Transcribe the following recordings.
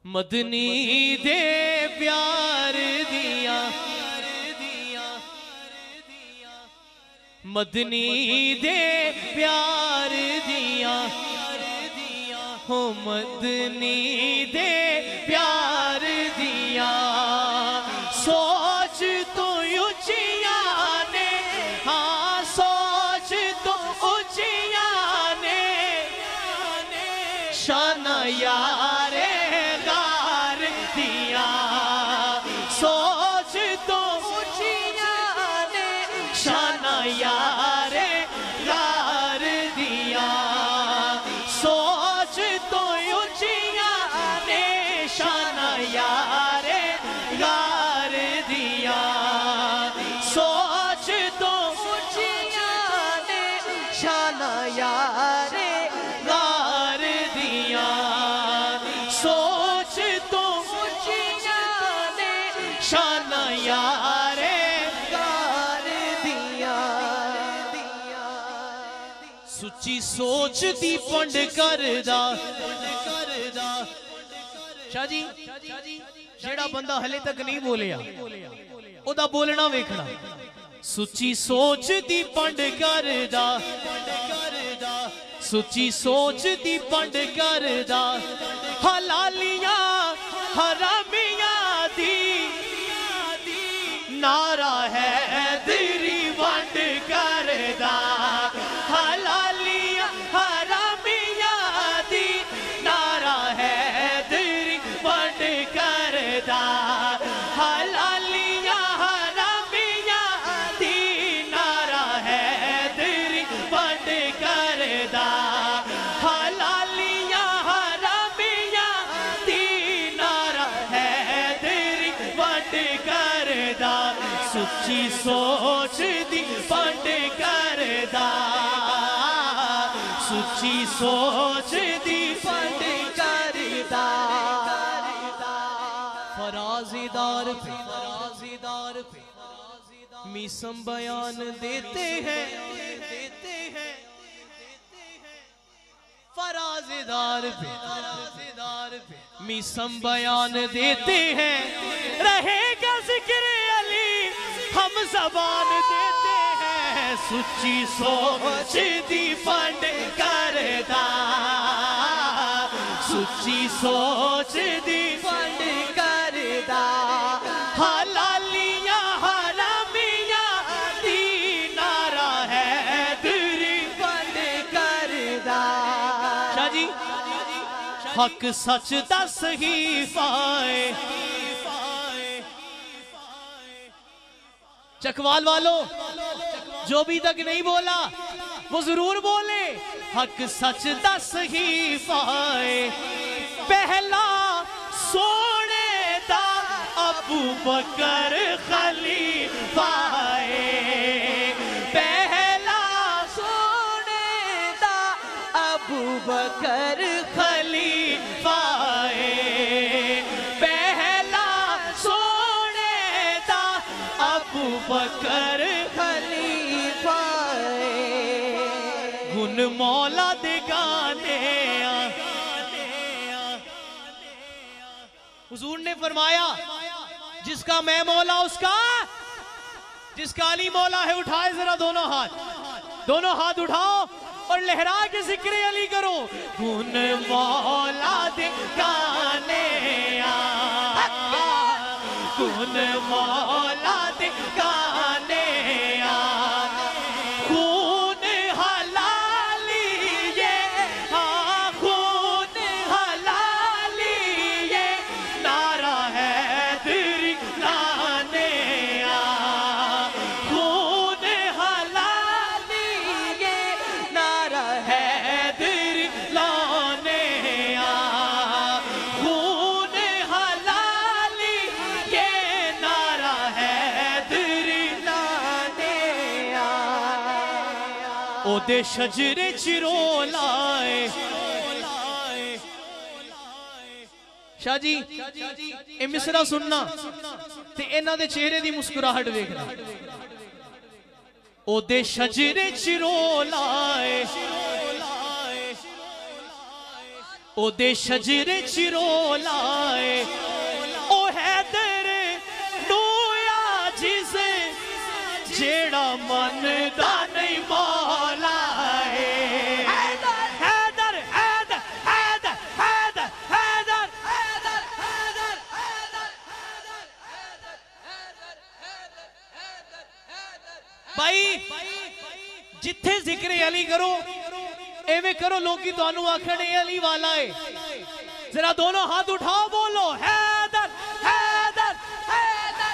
मदनी दे प्यार दिया, मदनी दे प्यार दिया, हो मदनी दे प्यार दिया। सोच तो ऊंचिया ने, हाँ सोच तो ऊंचिया ने, शाना यारे गार दिया। सोच तो ऊंचिया ने, शाना यारे गार दिया। सोच तो ऊंचिया ने, शाना यारे गार दिया। सोच तो ऊंचिया ने, शाना यारे गार दिया। सोच तो ऊंचिया ने, शाना यारे गार दिया। सुची सोच दी पंड करदा शाह जी, जेड़ा बंदा हले तक नहीं बोलिया ओदा बोलना वेखना। सुची सोच दी पंड करदा, सुची सोच दी पंड करदा, हलालियां हरामियां दी नारा है तेरी वंड करदा। हलालियां हरामियां दी नारा है तेरी वंड करदा। हलालियां हरामियां दी नारा है तेरी वंड करदा। हलालियां हरामियां दी नारा है तेरी वंड करदा। सुची सोच दी पंड करदा, सुची सोच दी पंड करदा। फराज़ीदार पे मीसम बयान देते हैं, फराज़ीदार पे मीसम बयान देते हैं। रहेगा जिक्र अली हम ज़बान देते हैं। सुची सोच दी पंड करदा, सुची सोच दी पंड करदा। हलालियां हरामियां दी नारा है तेरी पंड करदा। शाह जी हक सच दस ही पाए। चकवाल वालों जो भी तक नहीं बोला वो जरूर बोले। हक सच दस ही पाए, पहला सोने दा अबू बकर खलीफा है। पहला सोने दा अबू बकर खलीफा है। पहला सोने दा अबू बकर खलीफा है। गुन मौला दे गाने हुजूर ने फरमाया जिसका मैं मौला उसका, जिसका अली मौला है उठाए जरा दोनों हाथ उठाओ और लहरा के जिक्र अली करो। गुन मौला दे गाने, गुन मौला दे गाने। खून हलाली ये, हाँ खून हलाली ये नारा है तेरी लाने। खून हलाली ये नारा है तेरी लाने। खून हलाली ये नारा है तेरी लाने। ओदे शजरे चिरो लाए। शाह जी ए मिसरा सुनना ते इन्हां दे चेहरे दी मुस्कुराहट देखना। ओदे शजरे चिरो लाए, ओदे शजरे चिरो लाए। भाई जिथे जिक्र अली करो एवें करो लोग तुहानू आखण ये अली वाला है। जरा दोनों हाथ उठाओ बोलो हैदर हैदर हैदर।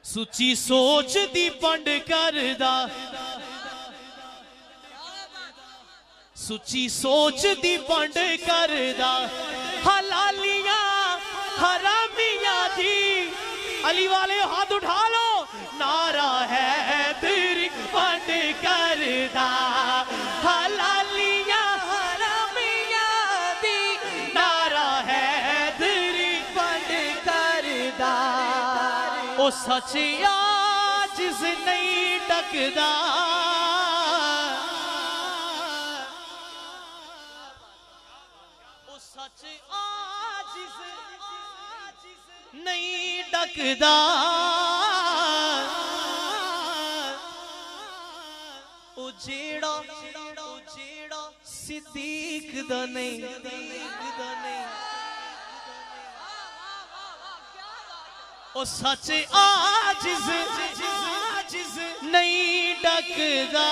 सुची सोच दी पंड करदा, सुची सोच दी पंड करदा, हलालियां हरामियां दी। अली वाले हाथ उठा लो, नारा है तेरी पंड करदा, हलालियां हरामियां दी। नारा है तेरी पंड करदा, ओ सचिया जिस नहीं डकदा, ओ सच आजिज़ नहीं डकदा। ओ जेड़ा सिद्दीक दा नहीं, ओ सच आजिज़ नहीं डकदा।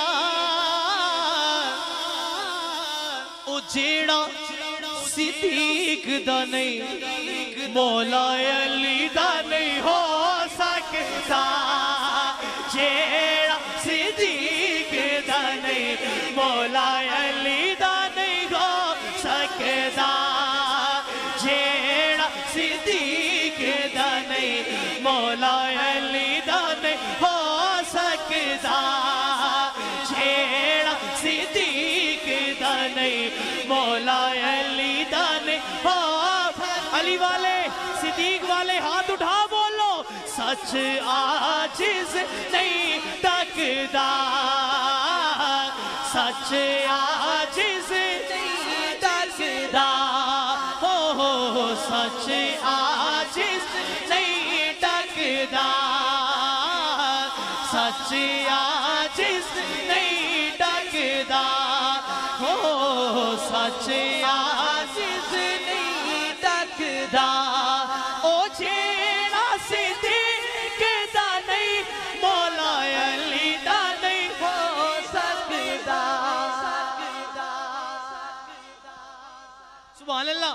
ओ जेड़ा सिद्दीक दा नहीं, मौला अली दा नहीं हो सकता। जेड़ा सिद्दीक दा नहीं, मौला अली दा नहीं हो सकता। जेड़ा सिद्दीक दा नहीं, मौला अली दा नहीं हो सकता। जेड़ा सिद्दीक दा नहीं, मौला अली दा नहीं हो। अली वाले सिद्दीक वाले हाथ उठा बोलो, सच आजिज़ नहीं डकदा, सच आजिज़ नहीं डकदा। हो सच आजिज़ नहीं डकदा, सच आजिज़ नहीं डकदा। हो सच आजिज़ नहीं डकदा। ओ जेड़ा सिद्दीक दा नहीं, मौला अली दा नहीं हो सकदा। सुभान अल्लाह।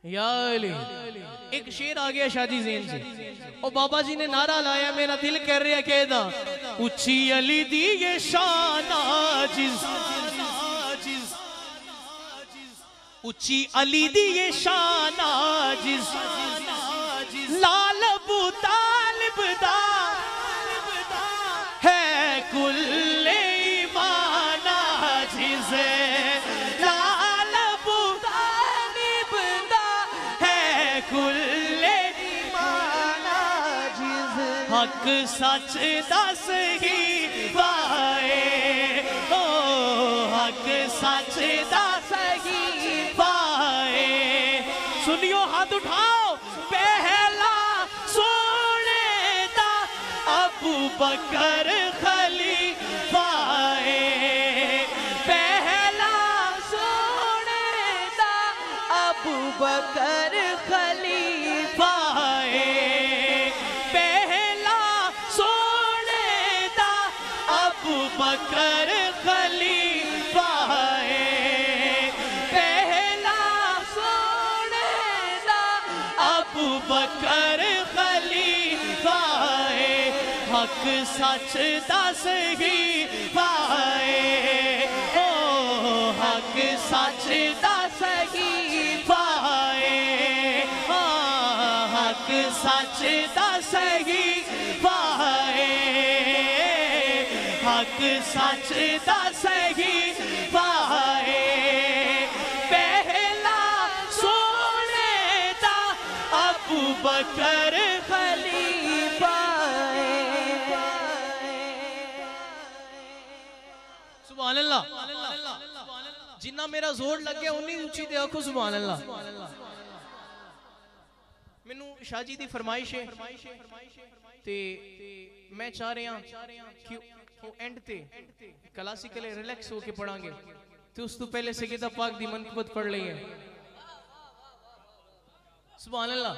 या अली। एक शेर आ गया शादी ज़ेन से, और बाबा जी ने नारा लाया, मेरा दिल कर रहा कहदा, उच्ची अली दी ये शान आजिज़, उच्ची अली दी ये शान आजिज़। लाल अबू तालिब दा है कुल्ले ईमान आजिज़। लाल अबू तालिब दा है कुल्ले ईमान आजिज़। हक सच दस ही पाए, ओ हक सच दस ही पाए। सुनियो हाथ उठाओ, पहला सोने दा अबू बकर खलीफा है। पहला सोने दा अबू बकर खलीफा है। पहला सोने दा अबू बकर खलीफा है। पहला सोने दा अबू बकर खलीफा है। हक सच दस ही पाए, ओ हक सच दस ही पाए। हाँ हक सच दस ही पाए, हक सच दस ही पाए। पहला सोने दा अबू बकर खलीफा है। सुभान अल्लाह। जिन्ना मेरा जोर लग गया उन्नी ऊंची दे आखो सुभान अल्लाह। मैनू शाह जी दी फरमाइश है ते मैं चाह रहा कि वो एंड ते क्लासिकल रिलैक्स होके पढ़ांगे तो उस तो पहले सैयदा पाक दी मनक़बत पढ़ ली है। सुभान अल्लाह।